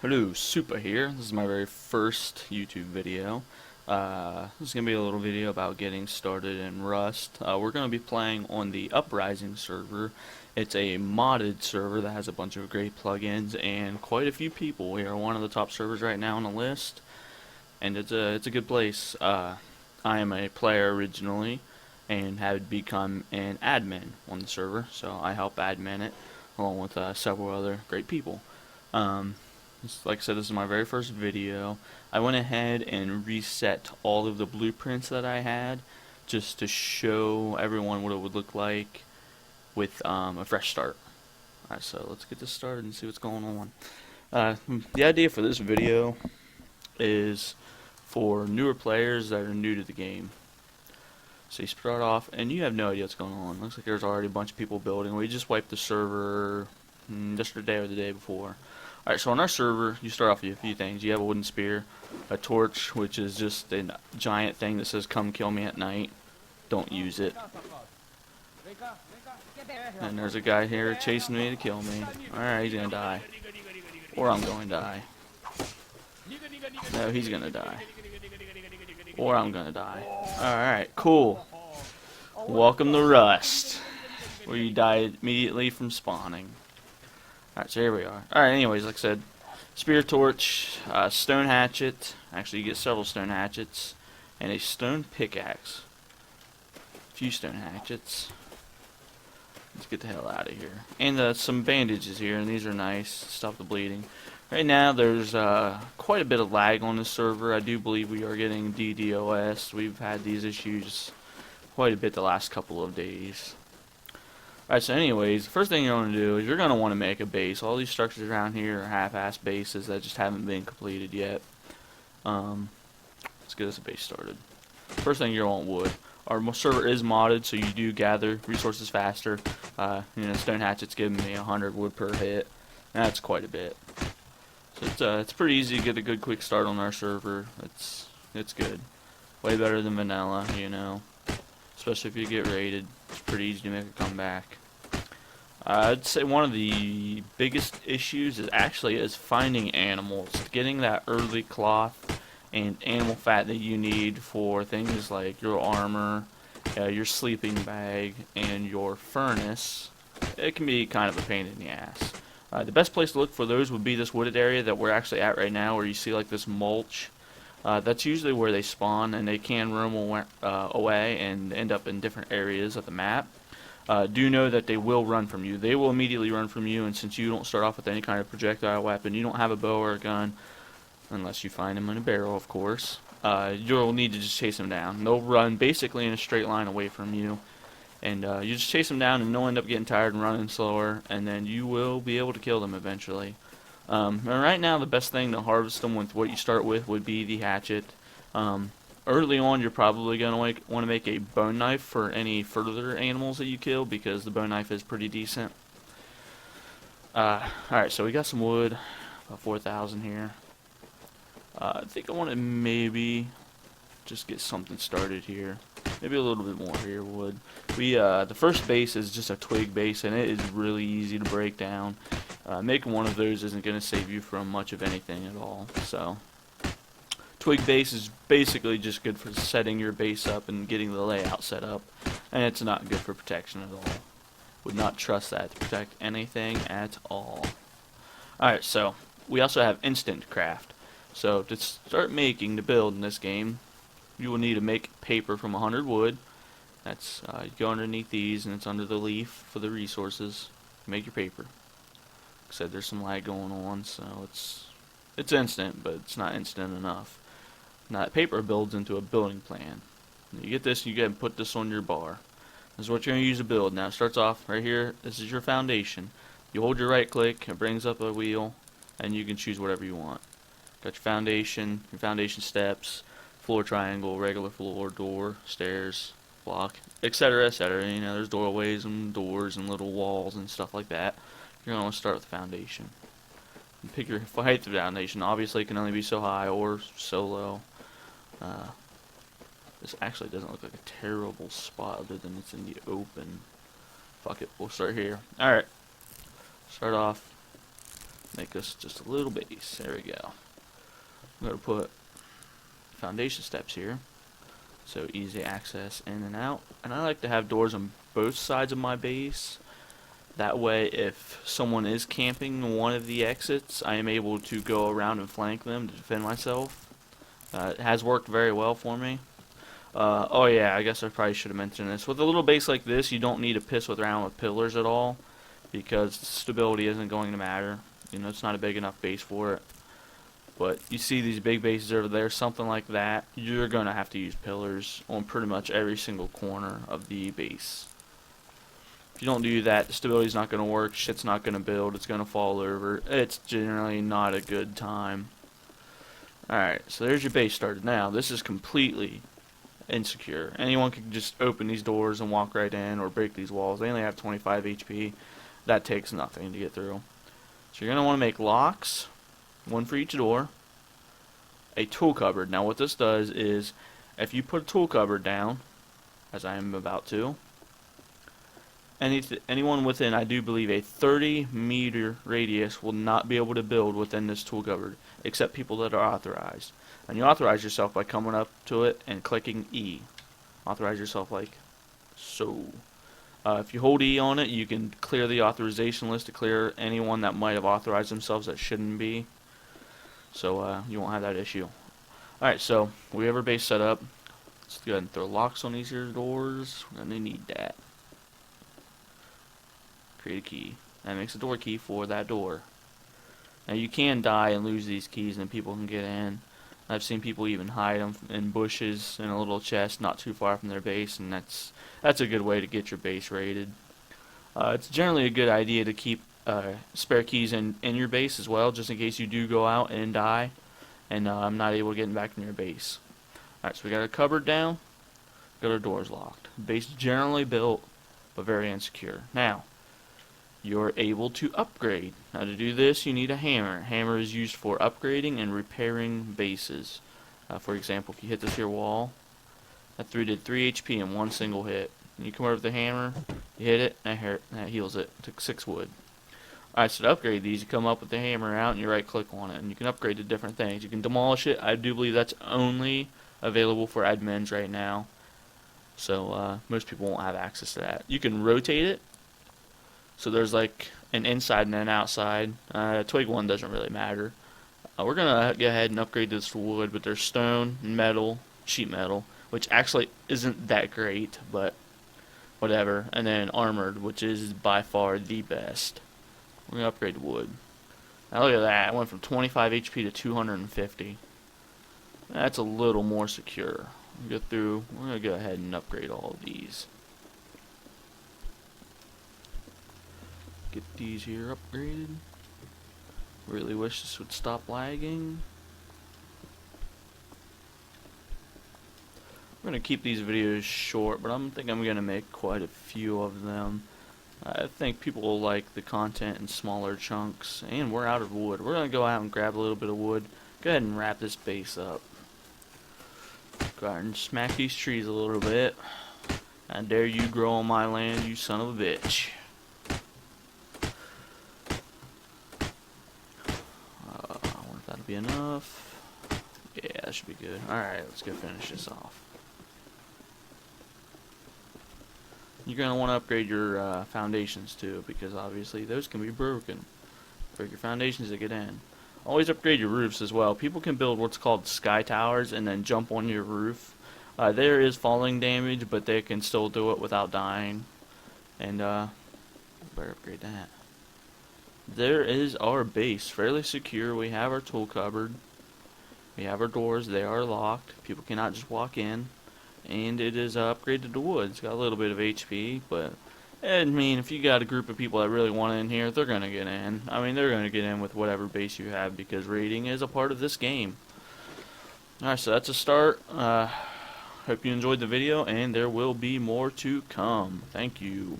Hello, Super here. This is my very first YouTube video. This is going to be a little video about getting started in Rust. We're going to be playing on the Uprising server. It's a modded server that has a bunch of great plugins and quite a few people. We are one of the top servers right now on the list, and it's a good place. I am a player originally and have become an admin on the server, so I help admin it along with several other great people. Like I said, this is my very first video. I went ahead and reset all of the blueprints that I had just to show everyone what it would look like with a fresh start. Alright, so let's get this started and see what's going on. The idea for this video is for newer players that are new to the game. So you start off and you have no idea what's going on. Looks like there's already a bunch of people building. We just wiped the server yesterday or the day before. Alright, so on our server, you start off with a few things. You have a wooden spear, a torch, which is just a giant thing that says, "Come kill me at night." Don't use it. And there's a guy here chasing me to kill me. Alright, he's gonna die. Or I'm going to die. No, he's gonna die. Or I'm gonna die. Alright, cool. Welcome to Rust, where you die immediately from spawning. Alright, so here we are. Alright, anyways, like I said, spear torch, stone hatchet. Actually, you get several stone hatchets. And a stone pickaxe. A few stone hatchets. Let's get the hell out of here. And some bandages here, and these are nice. Stop the bleeding. Right now, there's quite a bit of lag on this server. I do believe we are getting DDoS. We've had these issues quite a bit the last couple of days. Alright, so anyways, the first thing you're going to do is you're going to want to make a base. All these structures around here are half-ass bases that just haven't been completed yet. Let's get us a base started. First thing you're going to want wood. Our server is modded, so you do gather resources faster. Stone hatchet's giving me 100 wood per hit. That's quite a bit. So it's pretty easy to get a good quick start on our server. It's good. Way better than vanilla, you know. Especially if you get raided. It's pretty easy to make a comeback. I'd say one of the biggest issues is finding animals. Getting that early cloth and animal fat that you need for things like your armor, your sleeping bag, and your furnace. It can be kind of a pain in the ass. The best place to look for those would be this wooded area that we're actually at right now, where you see like this mulch. That's usually where they spawn, and they can roam away and end up in different areas of the map. Do know that they will run from you. They will immediately run from you, and since you don't start off with any kind of projectile weapon, you don't have a bow or a gun, unless you find them in a barrel, of course, you'll need to just chase them down. They'll run basically in a straight line away from you, and you just chase them down, and they'll end up getting tired and running slower, and then you will be able to kill them eventually. And right now, the best thing to harvest them with what you start with would be the hatchet. Early on, you're probably going to want to make a bone knife for any further animals that you kill, because the bone knife is pretty decent. Alright, so we got some wood, about 4,000 here. I think I want to maybe just get something started here. Maybe a little bit more here wood. The first base is just a twig base, and it is really easy to break down. Making one of those isn't going to save you from much of anything at all. So, twig base is basically just good for setting your base up and getting the layout set up, and it's not good for protection at all. Would not trust that to protect anything at all. Alright, so we also have instant craft. So to start making the build in this game, you will need to make paper from 100 wood. That's you go underneath these, and it's under the leaf for the resources. Make your paper. Like I said, there's some lag going on, so it's instant, but it's not instant enough. Now that paper builds into a building plan. You get this, you can put this on your bar. This is what you're going to use to build. Now it starts off right here. This is your foundation. You hold your right click, it brings up a wheel, and you can choose whatever you want. Got your foundation steps, floor triangle, regular floor, door, stairs, block, etc., etc. You know, there's doorways and doors and little walls and stuff like that. You're going to want to start with the foundation. And pick your height of the foundation. Obviously, it can only be so high or so low. This actually doesn't look like a terrible spot other than it's in the open. Fuck it, we'll start here. Alright. Start off make us just a little base. There we go. I'm going to put foundation steps here, so easy access in and out. And I like to have doors on both sides of my base. That way, if someone is camping one of the exits, I am able to go around and flank them to defend myself. It has worked very well for me. Oh yeah, I guess I probably should have mentioned this. With a little base like this, you don't need to piss around with pillars at all, because stability isn't going to matter. You know, it's not a big enough base for it. But you see these big bases over there, something like that, you're going to have to use pillars on pretty much every single corner of the base. If you don't do that, the stability's not going to work, shit's not going to build, it's going to fall over. It's generally not a good time. Alright, so there's your base started. Now, this is completely insecure. Anyone can just open these doors and walk right in, or break these walls. They only have 25 HP. That takes nothing to get through. So you're going to want to make locks, one for each door, a tool cupboard. Now what this does is, if you put a tool cupboard down, as I am about to, anyone within, I do believe, a 30-meter radius will not be able to build within this tool cupboard, except people that are authorized. And you authorize yourself by coming up to it and clicking E. Authorize yourself like so. If you hold E on it, you can clear the authorization list to clear anyone that might have authorized themselves that shouldn't be. So you won't have that issue. Alright, so we have our base set up. Let's go ahead and throw locks on these here doors. We're going to need that. Create a key. That makes a door key for that door. Now you can die and lose these keys and people can get in. I've seen people even hide them in bushes in a little chest not too far from their base, and that's a good way to get your base raided. It's generally a good idea to keep spare keys in your base as well, just in case you do go out and die and I'm not able to get back in your base. Alright, so we got our cupboard down, got our doors locked. Base generally built, but very insecure. Now, you're able to upgrade. Now to do this, you need a hammer. Hammer is used for upgrading and repairing bases. For example, if you hit this here wall, that did 3 HP in one single hit. And you come over with the hammer, you hit it, and that heals it. Took 6 wood. Alright, so to upgrade these, you come up with the hammer out and you right click on it, and you can upgrade to different things. You can demolish it. I do believe that's only available for admins right now. So most people won't have access to that. You can rotate it. So there's like an inside and an outside. Twig one doesn't really matter. We're going to go ahead and upgrade this to wood, but there's stone, metal, sheet metal, which actually isn't that great, but whatever. And then armored, which is by far the best. We're going to upgrade to wood. Now look at that. I went from 25 HP to 250. That's a little more secure. We're going to go ahead and upgrade all of these. Get these here upgraded. Really wish this would stop lagging. I'm going to keep these videos short, but I think I'm going to make quite a few of them. I think people will like the content in smaller chunks, and we're out of wood. We're going to go out and grab a little bit of wood. Go ahead and wrap this base up. Go out and smack these trees a little bit. I dare you grow on my land, you son of a bitch. That'll be enough. Yeah, that should be good. Alright, let's go finish this off. You're going to want to upgrade your foundations too, because obviously those can be broken. Break your foundations to get in. Always upgrade your roofs as well. People can build what's called sky towers and then jump on your roof. There is falling damage, but they can still do it without dying. And better upgrade that. There is our base, fairly secure. We have our tool cupboard. We have our doors, they are locked. People cannot just walk in. And it is upgraded to wood. It's got a little bit of HP, but I mean, if you got a group of people that really want in here, they're going to get in. I mean, they're going to get in with whatever base you have, because raiding is a part of this game. Alright, so that's a start. Hope you enjoyed the video, and there will be more to come. Thank you.